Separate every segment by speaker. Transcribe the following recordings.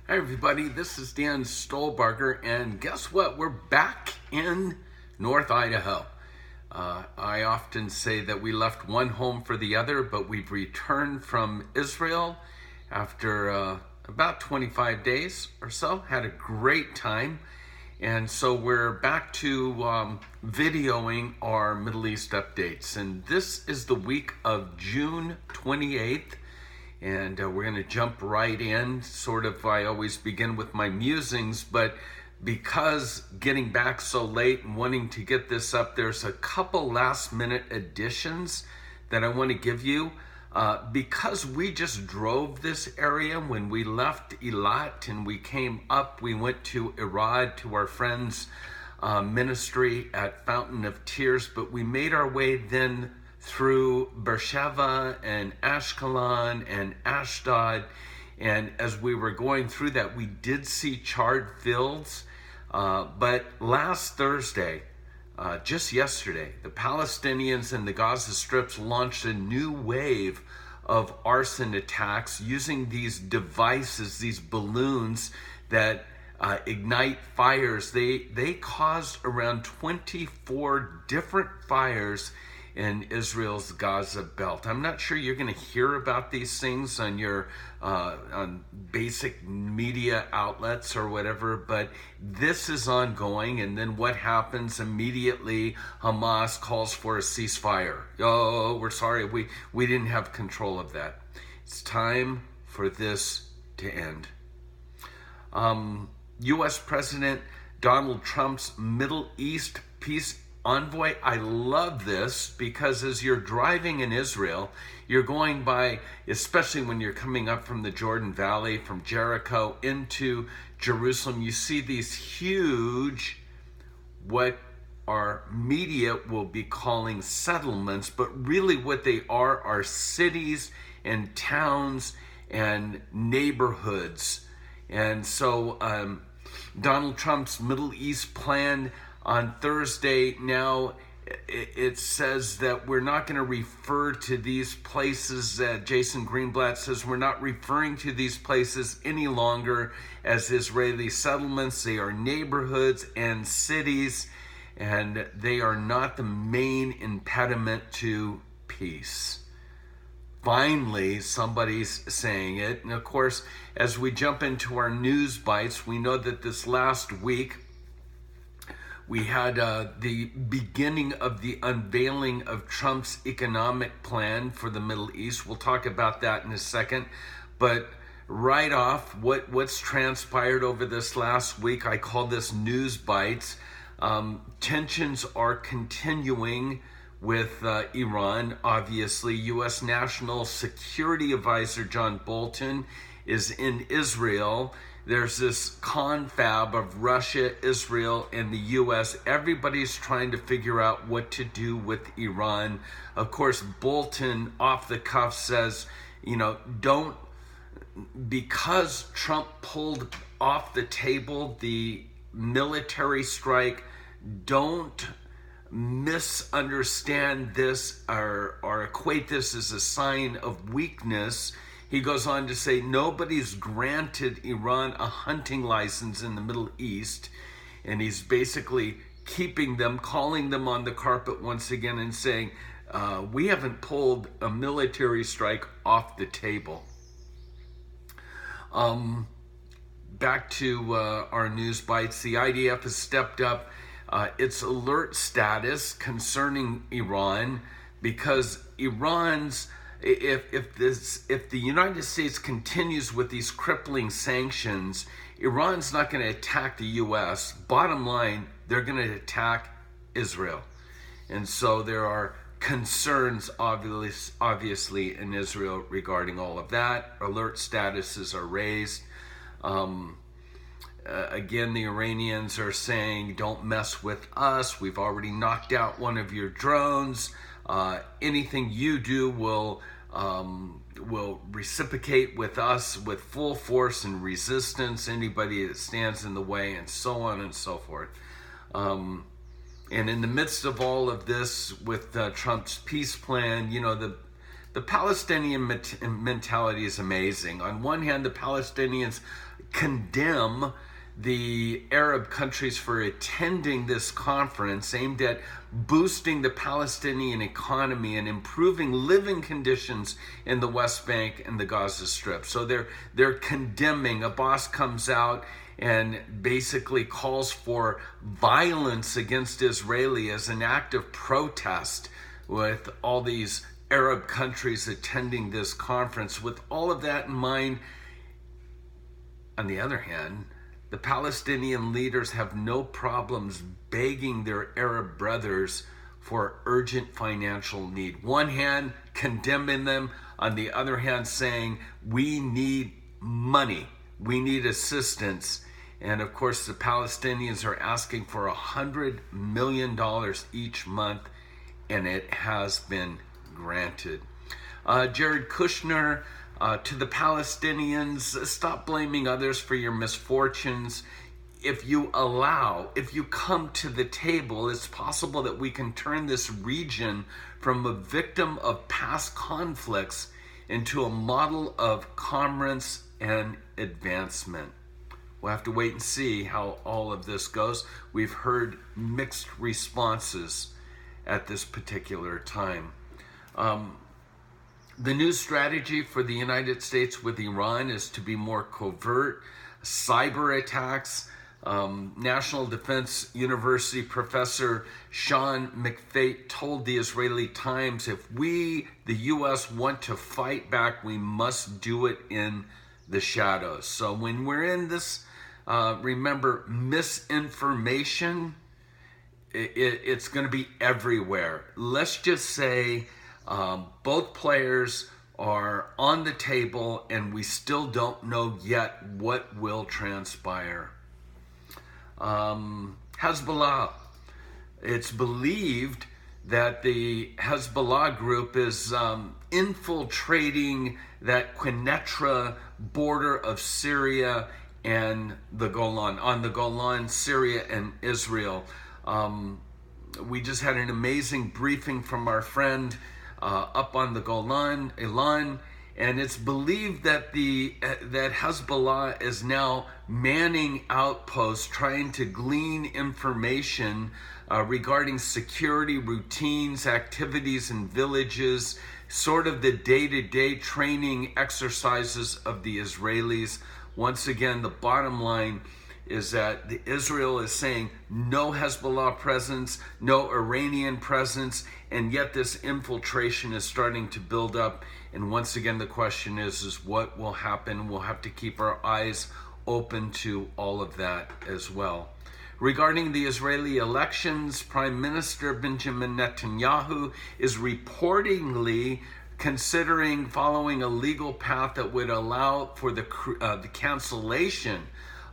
Speaker 1: Hi everybody, this is Dan Stolebarger, and guess what? We're back in North Idaho. I often say that we left one home for the other, but we've returned from Israel after about 25 days or so. Had a great time, and so we're back to videoing our Middle East updates. And this is the week of June 28th. And we're going to jump right in. I always begin with my musings, but because getting back so late and wanting to get this up, there's a couple last minute additions that I want to give you. Because we just drove this area when we left Eilat and we came up, we went to Irad to our friend's ministry at Fountain of Tears, but we made our way then through Beersheba and Ashkelon and Ashdod. And as we were going through that, we did see charred fields. But last Thursday, just yesterday, the Palestinians in the Gaza Strips launched a new wave of arson attacks using these devices, these balloons that ignite fires. They caused around 24 different fires in Israel's Gaza belt. I'm not sure you're going to hear about these things on your on basic media outlets or whatever, but this is ongoing. And then what happens immediately? Hamas calls for a ceasefire. Oh, we're sorry, we didn't have control of that. It's time for this to end. U.S. President Donald Trump's Middle East peace envoy. I love this because as you're driving in Israel, you're going by, especially when you're coming up from the Jordan Valley, from Jericho into Jerusalem, you see these huge, what our media will be calling settlements, but really what they are cities and towns and neighborhoods. And so Donald Trump's Middle East plan on Thursday, now it says that we're not going to refer to these places, Jason Greenblatt says we're not referring to these places any longer as Israeli settlements. They are neighborhoods and cities, and they are not the main impediment to peace. Finally, somebody's saying it. And of course, as we jump into our news bites, we know that this last week, we had the beginning of the unveiling of Trump's economic plan for the Middle East. We'll talk about that in a second. But right off, what's transpired over this last week, I call this news bites. Tensions are continuing with Iran. Obviously, U.S. National Security Advisor John Bolton is in Israel. There's this confab of Russia, Israel, and the U.S. Everybody's trying to figure out what to do with Iran. Of course, Bolton, off the cuff, says, because Trump pulled off the table the military strike, don't misunderstand this or equate this as a sign of weakness. He goes on to say nobody's granted Iran a hunting license in the Middle East, and he's basically keeping them, calling them on the carpet once again and saying, we haven't pulled a military strike off the table. Back to our news bites. The IDF has stepped up its alert status concerning Iran because Iran's If the United States continues with these crippling sanctions, Iran's not going to attack the U.S. Bottom line, they're going to attack Israel. And so there are concerns, obviously, in Israel regarding all of that. Alert statuses are raised. Again, the Iranians are saying, don't mess with us. We've already knocked out one of your drones. Anything you do will reciprocate with us with full force and resistance. Anybody that stands in the way, and so on and so forth. And in the midst of all of this, with Trump's peace plan, the The Palestinian mentality is amazing. On one hand, the Palestinians condemn the Arab countries for attending this conference aimed at boosting the Palestinian economy and improving living conditions in the West Bank and the Gaza Strip. So they're condemning. A boss comes out and basically calls for violence against Israel as an act of protest, with all these Arab countries attending this conference. With all of that in mind, on the other hand, the Palestinian leaders have no problems begging their Arab brothers for urgent financial need. One hand condemning them, on the other hand saying, we need money, we need assistance. And of course, the Palestinians are asking for $100 million each month, and it has been granted. Jared Kushner, to the Palestinians, stop blaming others for your misfortunes. If you come to the table, it's possible that we can turn this region from a victim of past conflicts into a model of commerce and advancement. We'll have to wait and see how all of this goes. We've heard mixed responses at this particular time. The new strategy for the United States with Iran is to be more covert. Cyber attacks. National Defense University professor Sean McFate told the Israeli Times, if we, the U.S., want to fight back, we must do it in the shadows. So when we're in this, remember, misinformation, it's going to be everywhere. Let's just say both players are on the table, and we still don't know yet what will transpire. Hezbollah. It's believed that the Hezbollah group is infiltrating that Quneitra border of Syria and the Golan, on the Golan, Syria and Israel. We just had an amazing briefing from our friend up on the Golan, Ilan, and it's believed that that Hezbollah is now manning outposts, trying to glean information regarding security routines, activities in villages, sort of the day-to-day training exercises of the Israelis. Once again, the bottom line is that Israel is saying no Hezbollah presence, no Iranian presence, and yet this infiltration is starting to build up. And once again, the question is what will happen? We'll have to keep our eyes open to all of that as well. Regarding the Israeli elections, Prime Minister Benjamin Netanyahu is reportedly considering following a legal path that would allow for the cancellation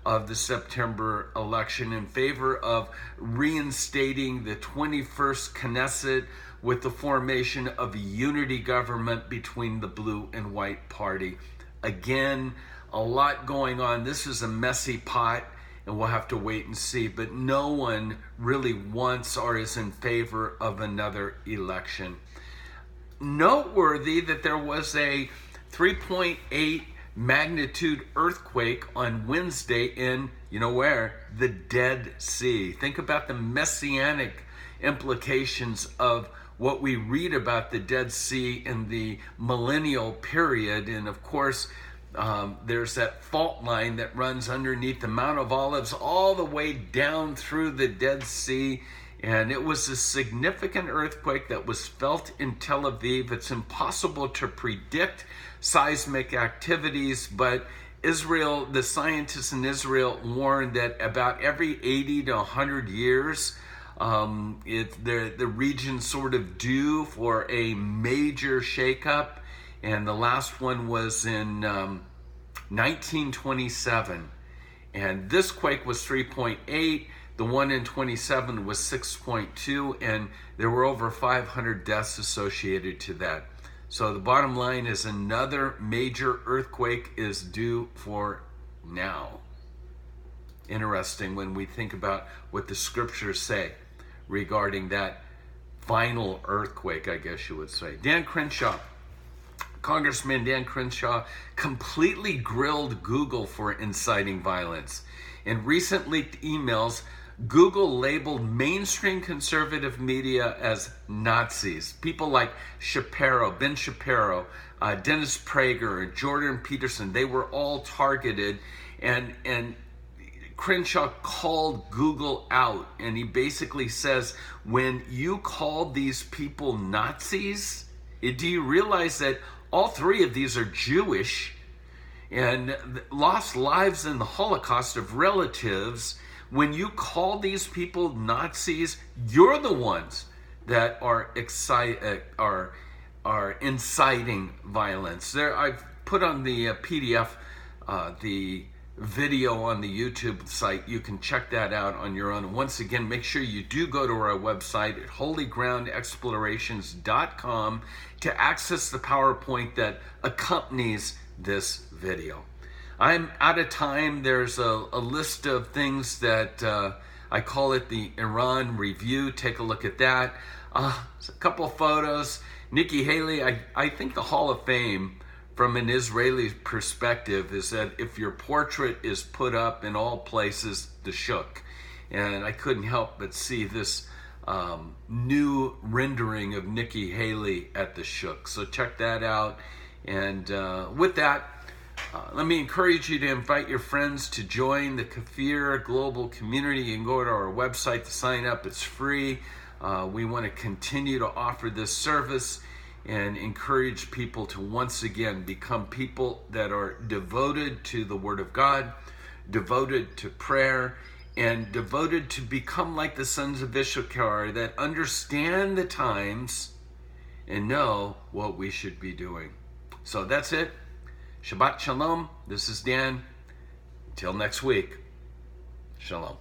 Speaker 1: of the September election in favor of reinstating the 21st Knesset with the formation of a unity government between the blue and white party. Again, a lot going on. This is a messy pot, and we'll have to wait and see. But no one really wants or is in favor of another election. Noteworthy that there was a 3.8 magnitude earthquake on Wednesday in, you know where? The Dead Sea. Think about the messianic implications of what we read about the Dead Sea in the millennial period. And of course, there's that fault line that runs underneath the Mount of Olives all the way down through the Dead Sea. And it was a significant earthquake that was felt in Tel Aviv. It's impossible to predict seismic activities, but Israel, the scientists in Israel warned that about every 80 to 100 years, the region sort of due for a major shakeup. And the last one was in 1927. And this quake was 3.8. The one in 27 was 6.2, and there were over 500 deaths associated to that. So the bottom line is another major earthquake is due for now. Interesting when we think about what the scriptures say regarding that final earthquake, I guess you would say. Dan Crenshaw, Congressman Dan Crenshaw completely grilled Google for inciting violence. In recent leaked emails, Google labeled mainstream conservative media as Nazis. People like Ben Shapiro, Dennis Prager, and Jordan Peterson, they were all targeted, and Crenshaw called Google out, and he basically says, when you call these people Nazis, do you realize that all three of these are Jewish and lost lives in the Holocaust of relatives? When you call these people Nazis, you're the ones that are inciting violence. I've put on the PDF the video on the YouTube site. You can check that out on your own. Once again, make sure you do go to our website at holygroundexplorations.com to access the PowerPoint that accompanies this video. I'm out of time. There's a list of things that I call it the Iran review. Take a look at that. A couple photos. Nikki Haley, I think the Hall of Fame from an Israeli perspective is that if your portrait is put up in all places, the Shuk. And I couldn't help but see this new rendering of Nikki Haley at the Shuk. So check that out. And with that, let me encourage you to invite your friends to join the KFIR global community. You can go to our website to sign up. It's free. We want to continue to offer this service and encourage people to once again become people that are devoted to the Word of God, devoted to prayer, and devoted to become like the sons of Issachar that understand the times and know what we should be doing. So that's it. Shabbat Shalom. This is Dan. Until next week. Shalom.